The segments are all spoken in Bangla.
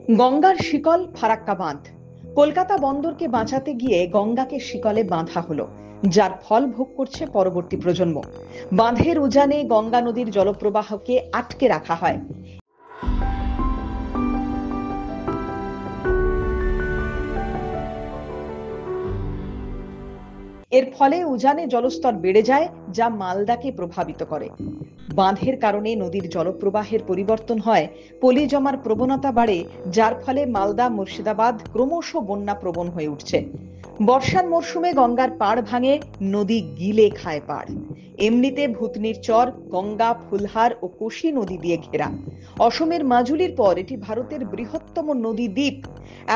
গঙ্গার শিকল ফারাক্কা বাঁধ। কলকাতা বন্দরকে বাঁচাতে গিয়ে গঙ্গাকে শিকলে বাঁধা হলো, যার ফল ভোগ করছে পরবর্তী প্রজন্ম। বাঁধের উজানে গঙ্গা নদীর জলপ্রবাহকে আটকে রাখা হয়। এর ফলে উজানে জলস্তর বেড়ে যায়, যা মালদাকে প্রভাবিত করে। বাঁধের কারণে নদীর জলপ্রবাহের পরিবর্তন হয়, পলি জমার প্রবণতা বাড়ে, যার ফলে মালদা মুর্শিদাবাদ ক্রমশ বন্যা প্রবণ হয়ে উঠছে। বর্ষার মরশুমে গঙ্গার পাড় ভাঙে, নদী গিলে খায় পাড়। এমনিতে ভূতনির চর গঙ্গা, ফুলহার ও কোশি নদী দিয়ে ঘেরা। অসমের মাজুলির পর এটি ভারতের বৃহত্তম নদী দ্বীপ।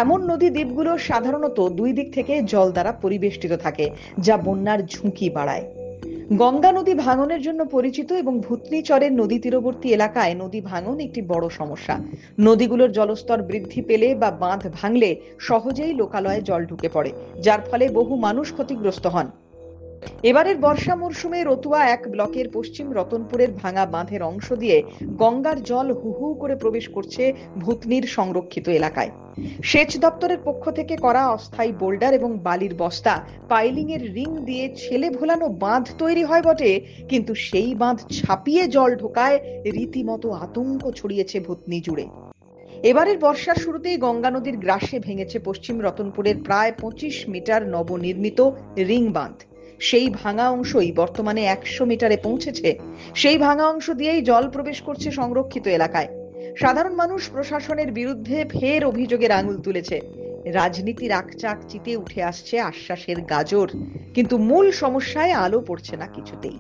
এমন নদী দ্বীপগুলো সাধারণত দুই দিক থেকে জল দ্বারা পরিবেষ্টিত থাকে, যা বন্যার ঝুঁকি বাড়ায়। গঙ্গা নদী ভাঙনের জন্য পরিচিত এবং ভূতনি চরের নদী তীরবর্তী এলাকায় নদী ভাঙন একটি বড় সমস্যা। নদীগুলোর জলস্তর বৃদ্ধি পেলে বা বাঁধ ভাঙলে সহজেই লোকালয়ে জল ঢুকে পড়ে, যার ফলে বহু মানুষ ক্ষতিগ্রস্ত হন। এবারের বর্ষা মরশুমে রতুয়া এক ব্লকের পশ্চিম রতনপুরের ভাঙা বাঁধের অংশ দিয়ে গঙ্গার জল হু হু করে প্রবেশ করছে ভূতনির সংরক্ষিত এলাকায়। সেচ দপ্তরের পক্ষ থেকে করা অস্থায়ী বোল্ডার এবং বালির বস্তা, পাইলিং এর রিং দিয়ে ছেলে ভোলানো বাঁধ তৈরি হয় বটে, কিন্তু সেই বাঁধ ছাপিয়ে জল ঢোকায় রীতিমতো আতঙ্ক ছড়িয়েছে ভূতনি জুড়ে। এবারের বর্ষার শুরুতেই গঙ্গা নদীর গ্রাসে ভেঙেছে পশ্চিম রতনপুরের প্রায় 25 মিটার নবনির্মিত রিং বাঁধ। সেই ভাঙা অংশই বর্তমানে 100 মিটারে পৌঁছেছে। সেই ভাঙা অংশ দিয়েই জল প্রবেশ করছে সংরক্ষিত এলাকায়। সাধারণ মানুষ প্রশাসনের বিরুদ্ধে ফের অভিযোগের আঙুল তুলেছে। রাজনীতির আকচাক চিতে উঠে আসছে আশ্বাসের গাজর, কিন্তু মূল সমস্যায় আলো পড়ছে না কিছুতেই।